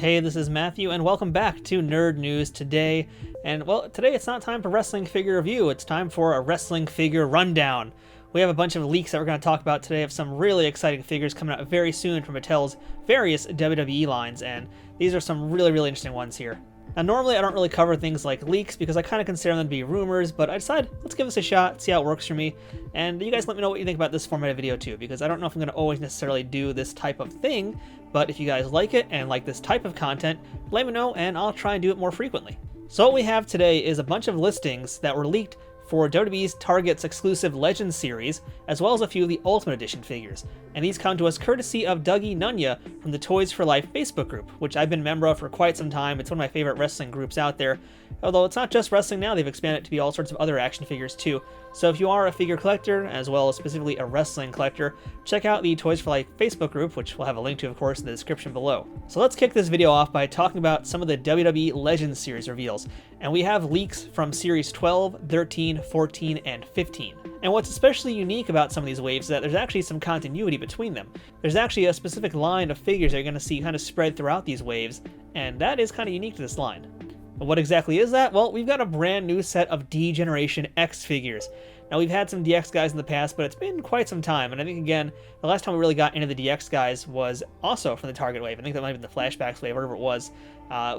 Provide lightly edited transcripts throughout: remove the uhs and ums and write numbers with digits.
Hey, this is Matthew, and welcome back to Nerd News Today. And, well, today it's not time for wrestling figure review, it's time for a wrestling figure rundown. We have a bunch of leaks that we're going to talk about today of some really exciting figures coming out very soon from Mattel's various WWE lines, and these are some really interesting ones here. Now, normally I don't really cover things like leaks because I kind of consider them to be rumors, but I decided, let's give this a shot, see how it works for me, and you guys let me know what you think about this format of video too, because I don't know if I'm going to always necessarily do this type of thing, but if you guys like it and like this type of content, let me know and I'll try and do it more frequently. So what we have today is a bunch of listings that were leaked for WWE's Target's exclusive Legends series, as well as a few of the Ultimate Edition figures. And these come to us courtesy of Dougie Nunya from the Toys for Life Facebook group, which I've been a member of for quite some time. It's one of my favorite wrestling groups out there. Although it's not just wrestling now, they've expanded it to be all sorts of other action figures too. So if you are a figure collector, as well as specifically a wrestling collector, check out the Toys for Life Facebook group, which we'll have a link to, of course, in the description below. So let's kick this video off by talking about some of the WWE Legends series reveals. And we have leaks from Series 12, 13, 14, and 15. And what's especially unique about some of these waves is that there's actually some continuity between them. There's actually a specific line of figures that you're going to see kind of spread throughout these waves, and that is kind of unique to this line. But what exactly is that? Well, we've got a brand new set of D-Generation X figures. Now, we've had some DX guys in the past, but it's been quite some time, and I think, again, the last time we really got into the DX guys was also from the Target wave. I think that might have been the Flashbacks wave, whatever it was,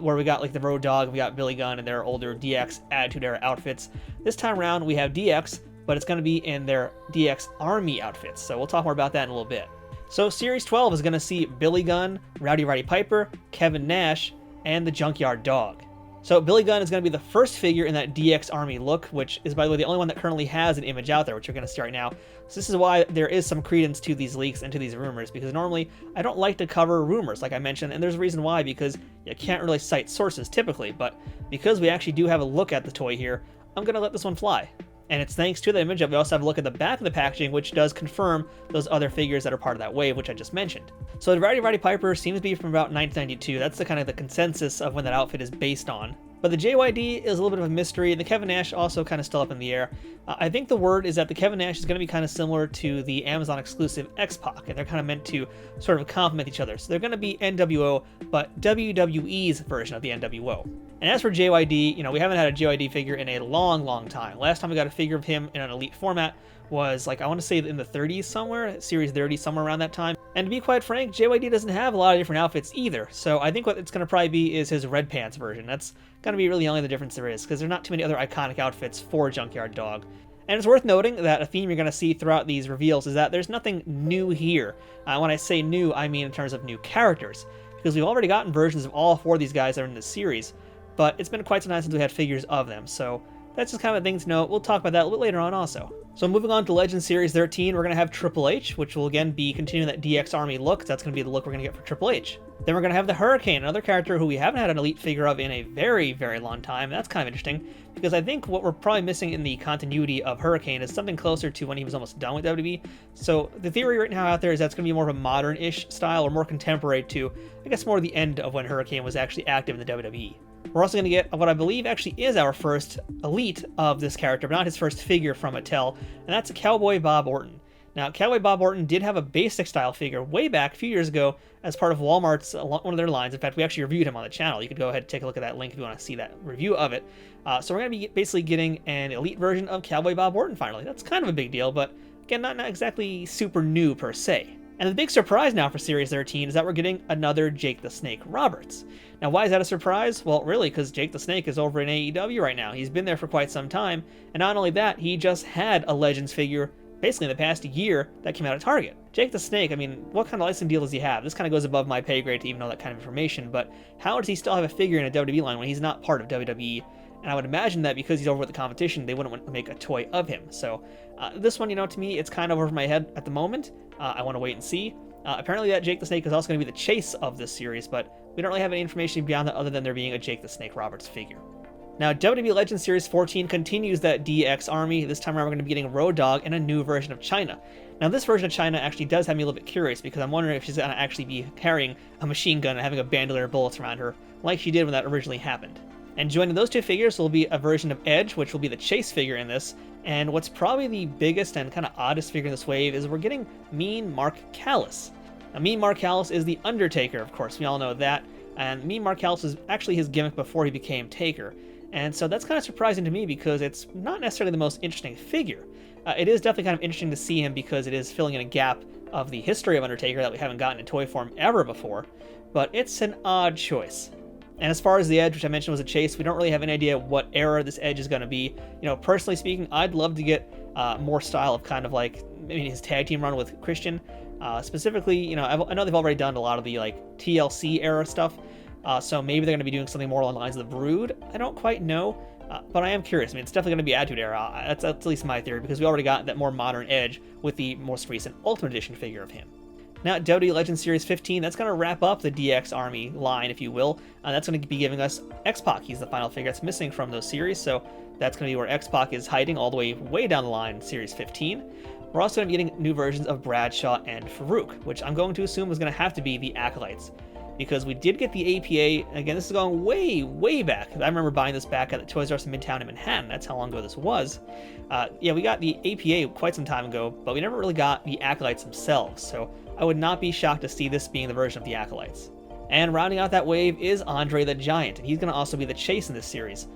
where we got like the Road Dogg, we got Billy Gunn in their older DX Attitude Era outfits. This time around, we have DX, but it's going to be in their DX Army outfits, so we'll talk more about that in a little bit. So Series 12 is going to see Billy Gunn, Rowdy Roddy Piper, Kevin Nash, and the Junkyard Dog. So Billy Gunn is going to be the first figure in that DX Army look, which is, by the way, the only one that currently has an image out there, which you're going to see right now. So this is why there is some credence to these leaks and to these rumors, because normally I don't like to cover rumors, like I mentioned, and there's a reason why, because you can't really cite sources typically, but because we actually do have a look at the toy here, I'm going to let this one fly. And it's thanks to the image that we also have a look at the back of the packaging, which does confirm those other figures that are part of that wave, which I just mentioned. So the Rowdy Roddy Piper seems to be from about 1992. That's the kind of the consensus of when that outfit is based on. But the JYD is a little bit of a mystery, and the Kevin Nash also kind of still up in the air. I think the word is that the Kevin Nash is going to be kind of similar to the Amazon exclusive X-Pac, and they're kind of meant to sort of complement each other. So they're going to be NWO, but WWE's version of the NWO. And as for JYD, we haven't had a JYD figure in a long time. Last time we got a figure of him in an Elite format was, like, I want to say in the 30s somewhere, Series 30, somewhere around that time. And to be quite frank, JYD doesn't have a lot of different outfits either, so I think what it's going to probably be is his Red Pants version. That's going to be really the only difference there is, because there's not too many other iconic outfits for Junkyard Dog. And it's worth noting that a theme you're going to see throughout these reveals is that there's nothing new here. When I say new, I mean in terms of new characters, because we've already gotten versions of all four of these guys that are in this series, but it's been quite some time since we had figures of them, so that's just kind of a thing to know. We'll talk about that a little bit later on also. So moving on to Legends Series 13, we're going to have Triple H, which will again be continuing that DX Army look. That's going to be the look we're going to get for Triple H. Then we're going to have the Hurricane, another character who we haven't had an Elite figure of in a very long time. That's kind of interesting, because I think what we're probably missing in the continuity of Hurricane is something closer to when he was almost done with WWE. So the theory right now out there is that's going to be more of a modern-ish style, or more contemporary to, I guess, more the end of when Hurricane was actually active in the WWE. We're also going to get what I believe actually is our first Elite of this character, but not his first figure from Mattel, and that's Cowboy Bob Orton. Now, Cowboy Bob Orton did have a basic style figure way back a few years ago as part of Walmart's, one of their lines. In fact, we actually reviewed him on the channel. You could go ahead and take a look at that link if you want to see that review of it. So we're going to be basically getting an Elite version of Cowboy Bob Orton finally. That's kind of a big deal, but again, not exactly super new per se. And the big surprise now for Series 13 is that we're getting another Jake the Snake Roberts. Now, why is that a surprise? Well, really, because Jake the Snake is over in AEW right now. He's been there for quite some time, and not only that, he just had a Legends figure basically in the past year that came out of Target. Jake the Snake, I mean, what kind of licensing deal does he have? This kind of goes above my pay grade to even know that kind of information, but how does he still have a figure in a WWE line when he's not part of WWE? And I would imagine that because he's over with the competition, they wouldn't want to make a toy of him. So this one, to me, it's kind of over my head at the moment. I want to wait and see. Apparently that Jake the Snake is also going to be the chase of this series, but we don't really have any information beyond that other than there being a Jake the Snake Roberts figure. Now, WWE Legends Series 14 continues that DX Army. This time around, we're going to be getting Road Dogg and a new version of Chyna. Now, this version of Chyna actually does have me a little bit curious, because I'm wondering if she's going to actually be carrying a machine gun and having a bandolier of bullets around her, like she did when that originally happened. And joining those two figures will be a version of Edge, which will be the chase figure in this, and what's probably the biggest and kind of oddest figure in this wave is we're getting Mean Mark Callis. Now, Mean Mark Callis is the Undertaker, of course, we all know that. And Mean Mark Callis was actually his gimmick before he became Taker. And so that's kind of surprising to me because it's not necessarily the most interesting figure. It is definitely kind of interesting to see him because it is filling in a gap of the history of Undertaker that we haven't gotten in toy form ever before, but it's an odd choice. And as far as the Edge, which I mentioned was a chase, we don't really have any idea what era this Edge is going to be. Personally speaking, I'd love to get more style of kind of like maybe his tag team run with Christian. Specifically, I know they've already done a lot of the like TLC era stuff, so maybe they're going to be doing something more along the lines of the Brood. I don't quite know, but I am curious. I mean, it's definitely going to be Attitude Era. That's at least my theory, because we already got that more modern Edge with the most recent Ultimate Edition figure of him. Now, WWE Legends Series 15, that's going to wrap up the DX Army line, if you will. That's going to be giving us X-Pac. He's the final figure that's missing from those series, so that's going to be where X-Pac is hiding all the way down the line, Series 15. We're also going to be getting new versions of Bradshaw and Farouk, which I'm going to assume is going to have to be the Acolytes, because we did get the APA. Again, this is going way, way back. I remember buying this back at the Toys R Us in Midtown in Manhattan. That's how long ago this was. We got the APA quite some time ago, but we never really got the Acolytes themselves, so I would not be shocked to see this being the version of the Acolytes. And rounding out that wave is Andre the Giant, and he's going to also be the chase in this series.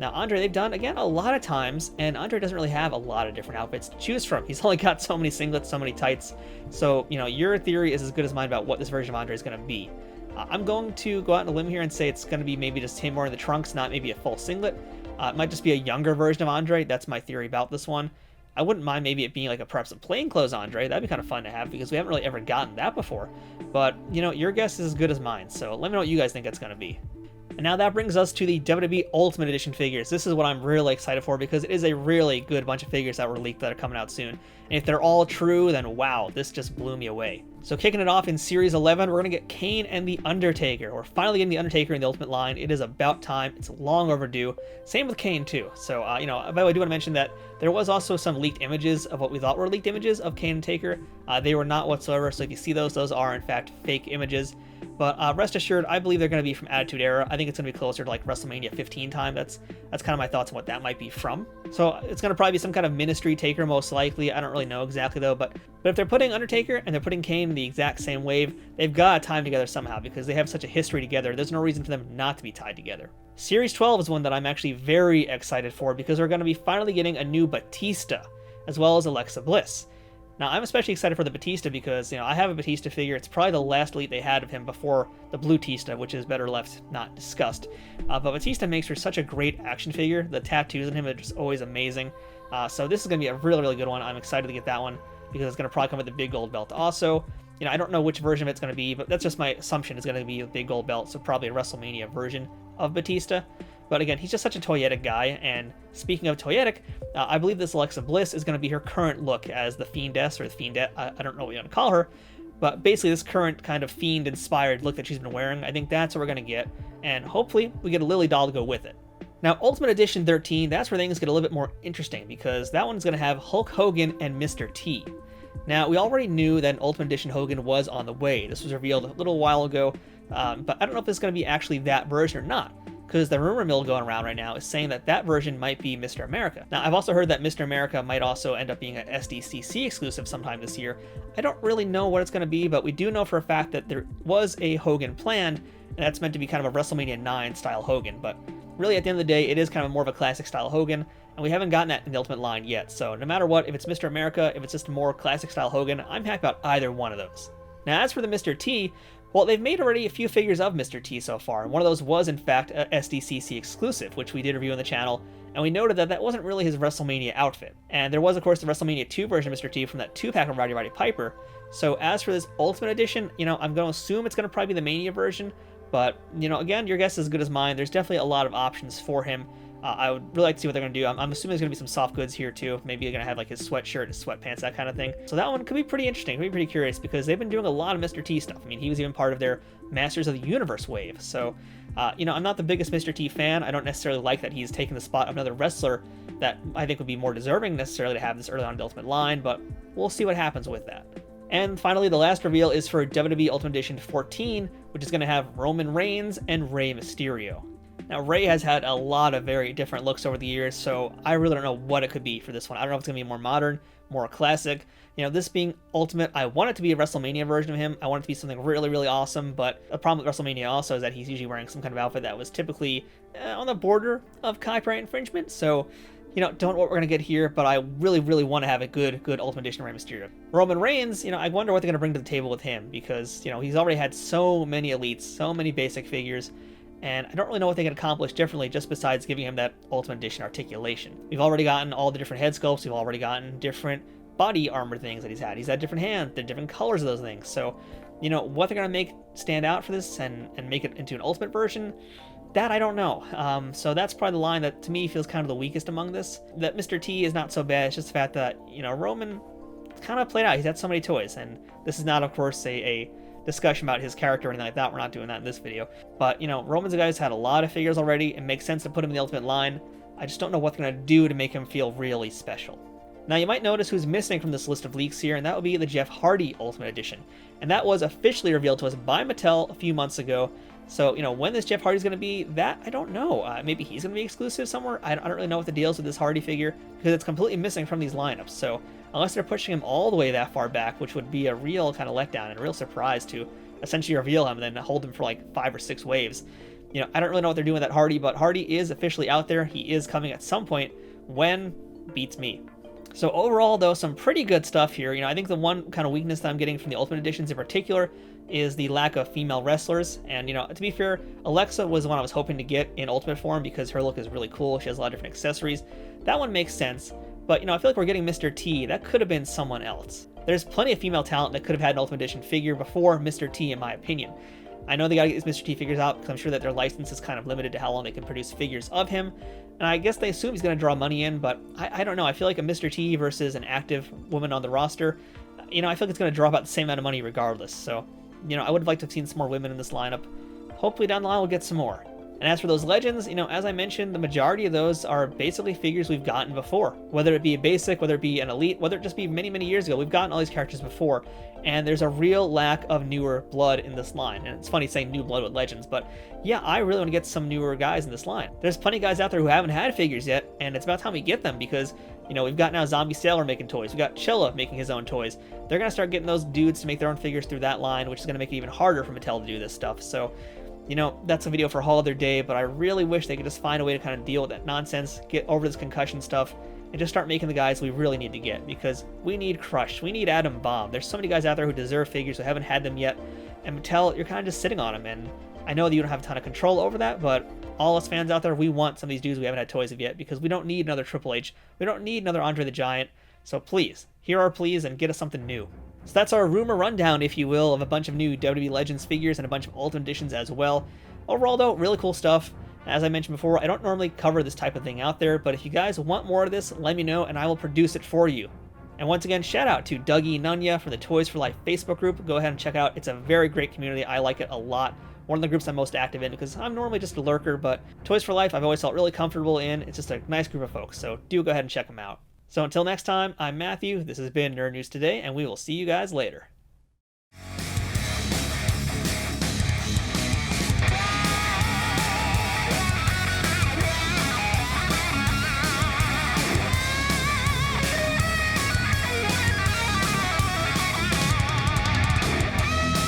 Now, Andre, they've done, again, a lot of times, and Andre doesn't really have a lot of different outfits to choose from. He's only got so many singlets, so many tights, so, your theory is as good as mine about what this version of Andre is going to be. I'm going to go out on a limb here and say it's going to be maybe just him wearing the trunks, not maybe a full singlet. It might just be a younger version of Andre. That's my theory about this one. I wouldn't mind maybe it being like perhaps a plainclothes Andre. That'd be kind of fun to have because we haven't really ever gotten that before. But, your guess is as good as mine, so let me know what you guys think it's going to be. And now that brings us to the WWE Ultimate Edition figures. This is what I'm really excited for because it is a really good bunch of figures that were leaked that are coming out soon. And if they're all true, then wow, this just blew me away. So kicking it off in Series 11, we're going to get Kane and The Undertaker. We're finally getting The Undertaker in the Ultimate line. It is about time. It's long overdue. Same with Kane too. So, by the way, I do want to mention that there was also some leaked images of what we thought were leaked images of Kane and Taker. They were not whatsoever, so if you see those are in fact fake images. But rest assured, I believe they're going to be from Attitude Era. I think it's going to be closer to like WrestleMania 15 time. That's kind of my thoughts on what that might be from. So it's going to probably be some kind of Ministry Taker most likely. I don't really know exactly though, but if they're putting Undertaker and they're putting Kane in the exact same wave, they've got to time together somehow because they have such a history together. There's no reason for them not to be tied together. Series 12 is one that I'm actually very excited for because we're going to be finally getting a new Batista as well as Alexa Bliss. Now, I'm especially excited for the Batista because, I have a Batista figure. It's probably the last Elite they had of him before the Blue Tista, which is better left not discussed. But Batista makes for such a great action figure. The tattoos on him are just always amazing. So this is going to be a really, really good one. I'm excited to get that one because it's going to probably come with the big gold belt also. I don't know which version of it's going to be, but that's just my assumption is going to be a big gold belt, so probably a WrestleMania version of Batista. But again, he's just such a toyetic guy, and speaking of toyetic, I believe this Alexa Bliss is going to be her current look as the Fiendess, or the Fiendette, I don't know what you want to call her, but basically this current kind of Fiend-inspired look that she's been wearing, I think that's what we're going to get, and hopefully we get a Lily doll to go with it. Now, Ultimate Edition 13, that's where things get a little bit more interesting, because that one's going to have Hulk Hogan and Mr. T. Now, we already knew that Ultimate Edition Hogan was on the way. This was revealed a little while ago, but I don't know if it's going to be actually that version or not, because the rumor mill going around right now is saying that version might be Mr. America. Now, I've also heard that Mr. America might also end up being an SDCC exclusive sometime this year. I don't really know what it's going to be, but we do know for a fact that there was a Hogan planned, and that's meant to be kind of a WrestleMania 9 style Hogan, but really at the end of the day, it is kind of more of a classic style Hogan, and we haven't gotten that in the Ultimate line yet, so no matter what, if it's Mr. America, if it's just a more classic style Hogan, I'm happy about either one of those. Now, as for the Mr. T, well, they've made already a few figures of Mr. T so far, and one of those was, in fact, a SDCC exclusive, which we did review on the channel, and we noted that wasn't really his WrestleMania outfit. And there was, of course, the WrestleMania 2 version of Mr. T from that 2-pack of Roddy Piper. So as for this Ultimate Edition, I'm going to assume it's going to probably be the Mania version, but, again, your guess is as good as mine. There's definitely a lot of options for him. I would really like to see what they're going to do. I'm assuming there's going to be some soft goods here too. Maybe they're going to have like his sweatshirt, his sweatpants, that kind of thing. So that one could be pretty interesting. Could be pretty curious because they've been doing a lot of Mr. T stuff. I mean, he was even part of their Masters of the Universe wave. So, I'm not the biggest Mr. T fan. I don't necessarily like that he's taken the spot of another wrestler that I think would be more deserving necessarily to have this early on in the Ultimate line, but we'll see what happens with that. And finally, the last reveal is for WWE Ultimate Edition 14, which is going to have Roman Reigns and Rey Mysterio. Now, Rey has had a lot of very different looks over the years, so I really don't know what it could be for this one. I don't know if it's going to be more modern, more classic. You know, this being Ultimate, I want it to be a WrestleMania version of him. I want it to be something really, really awesome, but the problem with WrestleMania also is that he's usually wearing some kind of outfit that was typically on the border of copyright infringement, so you know, don't know what we're going to get here, but I really, really want to have a good Ultimate Edition of Rey Mysterio. Roman Reigns, you know, I wonder what they're going to bring to the table with him, because, you know, he's already had so many elites, so many basic figures, and I don't really know what they can accomplish differently just besides giving him that Ultimate Edition articulation. We've already gotten all the different head sculpts, we've already gotten different body armor things that he's had. He's had different hands, the different colors of those things, so, you know, what they're going to make stand out for this and make it into an Ultimate version, that I don't know. So that's probably the line that to me feels kind of the weakest among this. That Mr. T is not so bad. It's just the fact that, you know, Roman kind of played out. He's had so many toys, and this is not, of course, a discussion about his character or anything like that. We're not doing that in this video. But, you know, Roman's a guy who's had a lot of figures already. It makes sense to put him in the Ultimate line. I just don't know what they're going to do to make him feel really special. Now, you might notice who's missing from this list of leaks here, and that would be the Jeff Hardy Ultimate Edition. And that was officially revealed to us by Mattel a few months ago. So, you know, when this Jeff Hardy's going to be, that I don't know. Maybe he's going to be exclusive somewhere. I don't really know what the deal is with this Hardy figure, because it's completely missing from these lineups. So, unless they're pushing him all the way that far back, which would be a real kind of letdown and a real surprise to essentially reveal him and then hold him for like 5 or 6 waves. You know, I don't really know what they're doing with that Hardy, but Hardy is officially out there. He is coming at some point. When? Beats me. So overall, though, some pretty good stuff here. You know, I think the one kind of weakness that I'm getting from the Ultimate Editions in particular is the lack of female wrestlers. And, you know, to be fair, Alexa was the one I was hoping to get in Ultimate form because her look is really cool. She has a lot of different accessories. That one makes sense. But, you know, I feel like we're getting Mr. T. That could have been someone else. There's plenty of female talent that could have had an Ultimate Edition figure before Mr. T, in my opinion. I know they gotta get these Mr. T figures out because I'm sure that their license is kind of limited to how long they can produce figures of him. And I guess they assume he's gonna draw money in, but I don't know. I feel like a Mr. T versus an active woman on the roster, you know, I feel like it's gonna draw about the same amount of money regardless. So, you know, I would have liked to have seen some more women in this lineup. Hopefully down the line we'll get some more. And as for those legends, you know, as I mentioned, the majority of those are basically figures we've gotten before. Whether it be a basic, whether it be an elite, whether it just be many, many years ago, we've gotten all these characters before. And there's a real lack of newer blood in this line. And it's funny saying new blood with legends, but yeah, I really want to get some newer guys in this line. There's plenty of guys out there who haven't had figures yet, and it's about time we get them because, you know, we've got now Zombie Sailor making toys. We've got Chilla making his own toys. They're going to start getting those dudes to make their own figures through that line, which is going to make it even harder for Mattel to do this stuff. So, you know, that's a video for a whole other day, but I really wish they could just find a way to kind of deal with that nonsense, get over this concussion stuff, and just start making the guys we really need to get, because we need Crush, we need Atom Bomb. There's so many guys out there who deserve figures who haven't had them yet, and Mattel, you're kind of just sitting on them, and I know that you don't have a ton of control over that, but all us fans out there, we want some of these dudes we haven't had toys of yet, because we don't need another Triple H, we don't need another Andre the Giant, so please, hear our pleas and get us something new. So that's our rumor rundown, if you will, of a bunch of new WWE Legends figures and a bunch of Ultimate Editions as well. Overall, though, really cool stuff. As I mentioned before, I don't normally cover this type of thing out there, but if you guys want more of this, let me know and I will produce it for you. And once again, shout out to Dougie Nunya from the Toys for Life Facebook group. Go ahead and check it out. It's a very great community. I like it a lot. One of the groups I'm most active in because I'm normally just a lurker, but Toys for Life I've always felt really comfortable in. It's just a nice group of folks, so do go ahead and check them out. So until next time, I'm Matthew. This has been Nerd News Today, and we will see you guys later.